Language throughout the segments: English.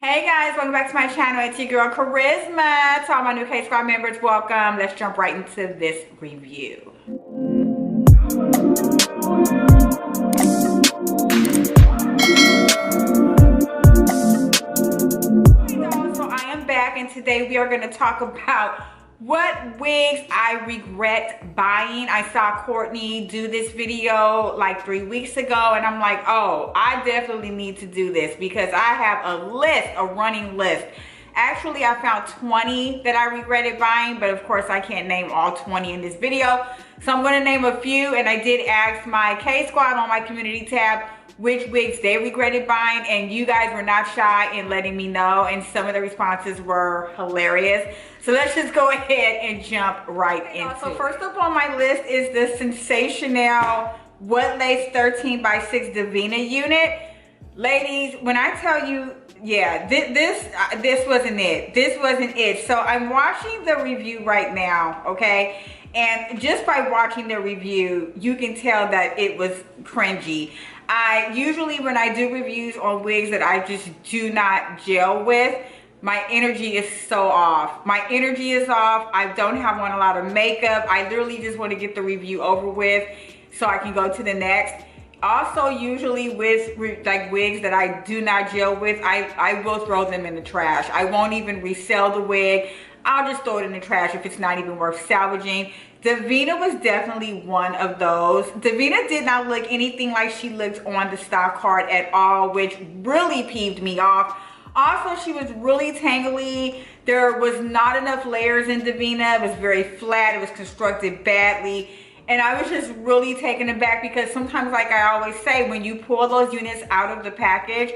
Hey guys, welcome back to my channel. It's your girl Charisma. To all my new K Squad members, welcome. Let's jump right into this review. So I am back, and today we are going to talk about what wigs I regret buying. I saw Courtney do this video like 3 weeks ago, and I'm like, oh, I definitely need to do this because I have a list, a running list. Actually, I found 20 that I regretted buying, but of course I can't name all 20 in this video. So I'm going to name a few, and I did ask my K Squad on my community tab which wigs they regretted buying, and you guys were not shy in letting me know, and some of the responses were hilarious. So let's just go ahead and jump right into it. So first up on my list is the Sensationnel What Lace 13 by 6 Davina unit. Ladies, when I tell you, yeah, this wasn't it. This wasn't it. So I'm watching the review right now, okay? And just by watching the review, you can tell that it was cringy. I usually, when I do reviews on wigs that I just do not gel with, my energy is so off. My energy is off. I don't have on a lot of makeup. I literally just want to get the review over with so I can go to the next. Also, usually with like wigs that I do not gel with, I will throw them in the trash. I won't even resell the wig. I'll just throw it in the trash if it's not even worth salvaging. Davina was definitely one of those. Davina did not look anything like she looked on the stock card at all, which really peeved me off. Also, she was really tangly. There was not enough layers in Davina. It was very flat. It was constructed badly. And I was just really taken aback because sometimes, like I always say, when you pull those units out of the package,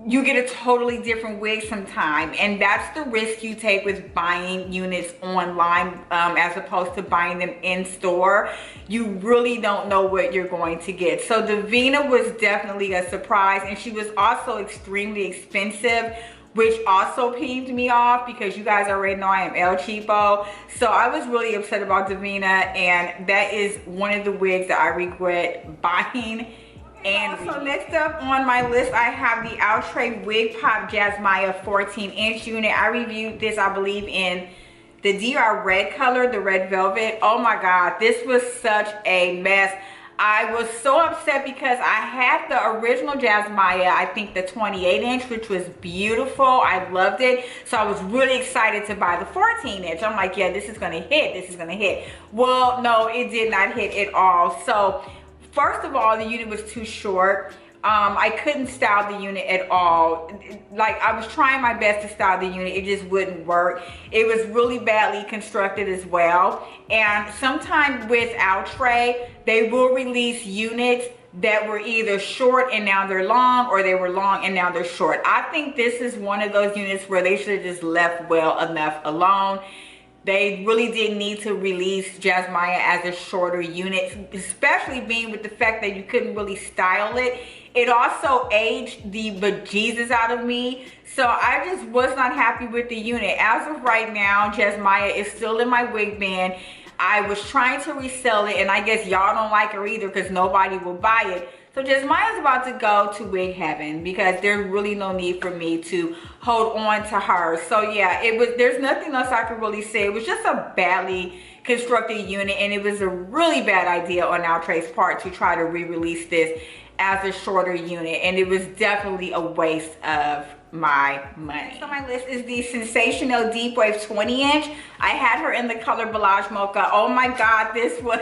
you get a totally different wig sometime, and that's the risk you take with buying units online as opposed to buying them in store. You really don't know what you're going to get. So Davina was definitely a surprise, and she was also extremely expensive, which also peeved me off because you guys already know I am El Cheapo. So I was really upset about Davina, and that is one of the wigs that I regret buying. And so next up on my list, I have the OUTRE Wig Pop Jasmaya 14-inch unit. I reviewed this, I believe, in the DR red color, the red velvet. Oh my God, this was such a mess. I was so upset because I had the original Jasmaya, I think the 28-inch, which was beautiful. I loved it. So I was really excited to buy the 14-inch. I'm like, yeah, this is gonna hit, this is gonna hit. Well, no, it did not hit at all. So first of all, the unit was too short. I couldn't style the unit at all. Like, I was trying my best to style the unit, it just wouldn't work. It was really badly constructed as well. And sometimes with OUTRE, they will release units that were either short and now they're long, or they were long and now they're short. I think this is one of those units where they should have just left well enough alone. They really didn't need to release Jasmaya as a shorter unit, especially being with the fact that you couldn't really style it. It also aged the bejesus out of me. So I just was not happy with the unit. As of right now, Jasmaya is still in my wig bin. I was trying to resell it, and I guess y'all don't like her either because nobody will buy it. So Jasmaya's about to go to wig heaven because there's really no need for me to hold on to her. So yeah, there's nothing else I could really say. It was just a badly constructed unit, and it was a really bad idea on OUTRE's part to try to re-release this as a shorter unit, and it was definitely a waste of my money. Next on my list is the Sensationnel Deep Wave 20-inch. I had her in the color Bellage Mocha. Oh my God, this was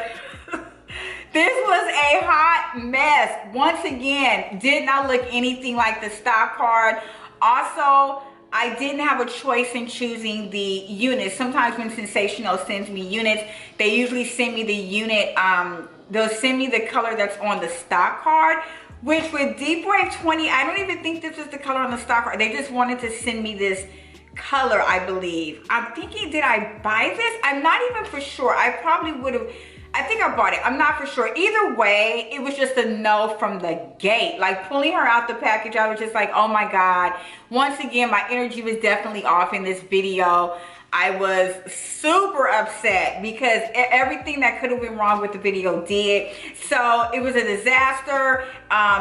this was a hot mess. Once again, did not look anything like the stock card. Also, I didn't have a choice in choosing the unit. Sometimes when Sensationnel sends me units, they usually send me the unit, they'll send me the color that's on the stock card, which with Deep Wave 20, I don't even think this was the color on the stock card. They just wanted to send me this color, I believe. I'm thinking, did I buy this? I'm not even for sure. I probably would have, I think I bought it. I'm not for sure. Either way, it was just a no from the gate. Like, pulling her out the package, I was just like, oh my God. Once again, my energy was definitely off in this video. I was super upset because everything that could have been wrong with the video did. So it was a disaster.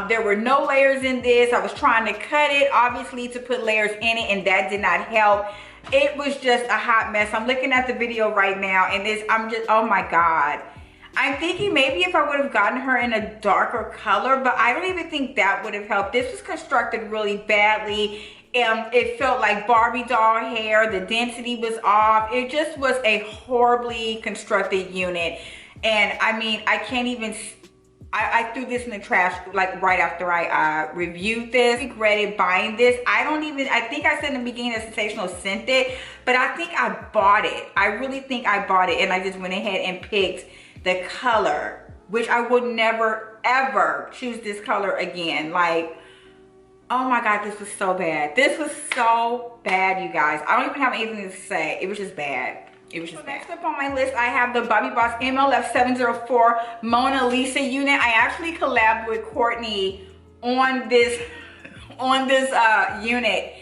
There were no layers in this. I was trying to cut it, obviously, to put layers in it, and that did not help. It was just a hot mess. I'm looking at the video right now, and I'm just, oh my God. I'm thinking maybe if I would have gotten her in a darker color, but I don't even think that would have helped. This was constructed really badly. It felt like Barbie doll hair. The density was off. It just was a horribly constructed unit. And I mean, I can't even, I threw this in the trash like right after I reviewed this. I regretted buying this. I think I said in the beginning that Sensational sent it, but I think I bought it. I really think I bought it, and I just went ahead and picked the color, which I would never ever choose this color again. Like, oh my God, this was so bad. This was so bad, you guys. I don't even have anything to say. It was just bad. It was just bad. Next up on my list, I have the Bobbi Boss MLF 704 Mona Lisa unit. I actually collabed with Courtney on this unit.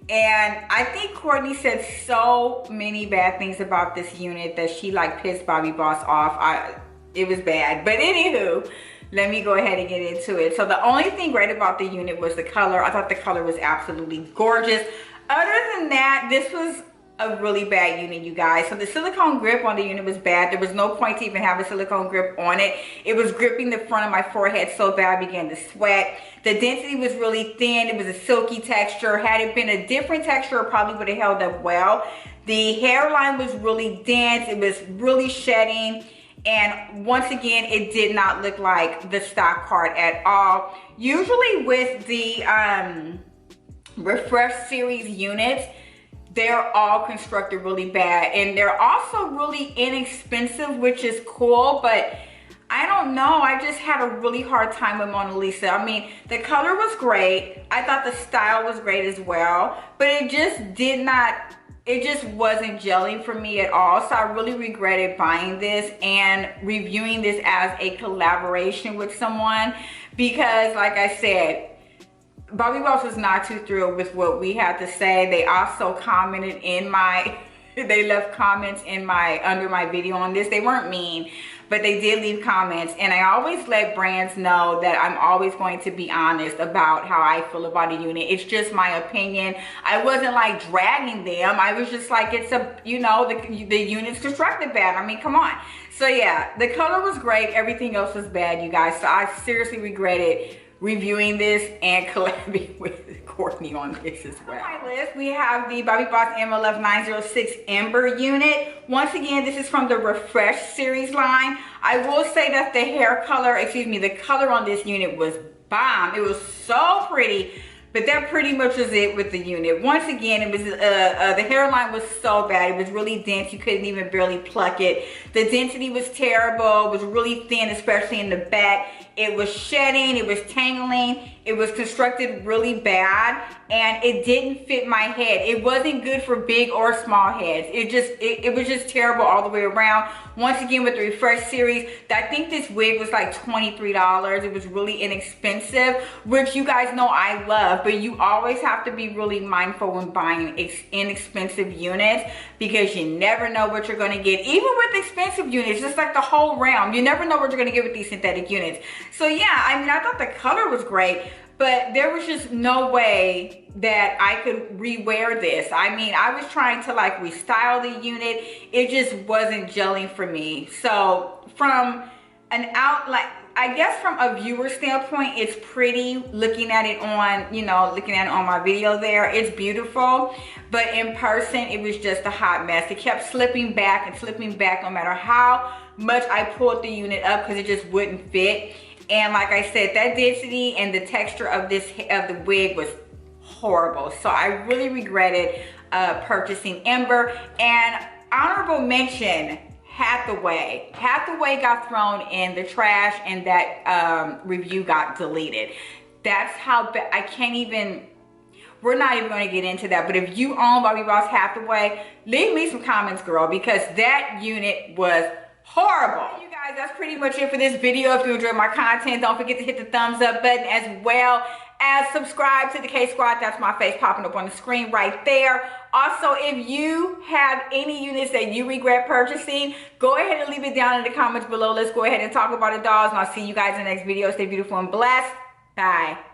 And I think Courtney said so many bad things about this unit that she like pissed Bobbi Boss off. It was bad. But anywho, let me go ahead and get into it. So the only thing great about the unit was the color. I thought the color was absolutely gorgeous. Other than that, this was a really bad unit, you guys. So the silicone grip on the unit was bad. There was no point to even have a silicone grip on it. It was gripping the front of my forehead so bad I began to sweat. The density was really thin. It was a silky texture. Had it been a different texture, it probably would have held up well. The hairline was really dense. It was really shedding. And once again, it did not look like the stock card at all. Usually with the Refresh series units, they're all constructed really bad, and they're also really inexpensive, which is cool, but I don't know, I just had a really hard time with Mona Lisa. I mean, the color was great. I thought the style was great as well, but it just wasn't gelling for me at all. So I really regretted buying this and reviewing this as a collaboration with someone, because like I said, Bobbi Boss was not too thrilled with what we had to say. They also commented they left comments under my video on this. They weren't mean, but they did leave comments. And I always let brands know that I'm always going to be honest about how I feel about a unit. It's just my opinion. I wasn't like dragging them. I was just like, it's a, you know, the unit's constructed bad. I mean, come on. So yeah, the color was great. Everything else was bad, you guys. So I seriously regretted reviewing this and collabing with Courtney on this as well. On my list, we have the Bobbi Boss MLF 906 Ember unit. Once again, this is from the Refresh series line. I will say that the color on this unit was bomb. It was so pretty, but that pretty much was it with the unit. Once again, it was the hairline was so bad. It was really dense. You couldn't even barely pluck it. The density was terrible. It was really thin, especially in the back. It was shedding, it was tangling, it was constructed really bad, and it didn't fit my head. It wasn't good for big or small heads. It was just terrible all the way around. Once again, with the Refresh series, I think this wig was like $23. It was really inexpensive, which you guys know I love, but you always have to be really mindful when buying inexpensive units, because you never know what you're gonna get. Even with expensive units, just like the whole realm, you never know what you're gonna get with these synthetic units. So yeah, I mean, I thought the color was great, but there was just no way that I could rewear this. I mean, I was trying to like restyle the unit. It just wasn't gelling for me. So from I guess from a viewer standpoint, it's pretty looking at it on my video there. It's beautiful, but in person, it was just a hot mess. It kept slipping back and slipping back no matter how much I pulled the unit up, because it just wouldn't fit. And like I said, that density and the texture of the wig was horrible. So I really regretted purchasing Ember. And honorable mention, Hathaway. Hathaway got thrown in the trash, and that review got deleted. That's how bad. We're not even going to get into that. But if you own Bobbi Boss Hathaway, leave me some comments, girl, because that unit was horrible. You guys, that's pretty much it for this video. If you enjoyed my content, don't forget to hit the thumbs up button, as well and subscribe to the K Squad. That's my face popping up on the screen right there. Also, if you have any units that you regret purchasing, go ahead and leave it down in the comments below. Let's go ahead and talk about it, dolls, and I'll see you guys in the next video. Stay beautiful and blessed. Bye.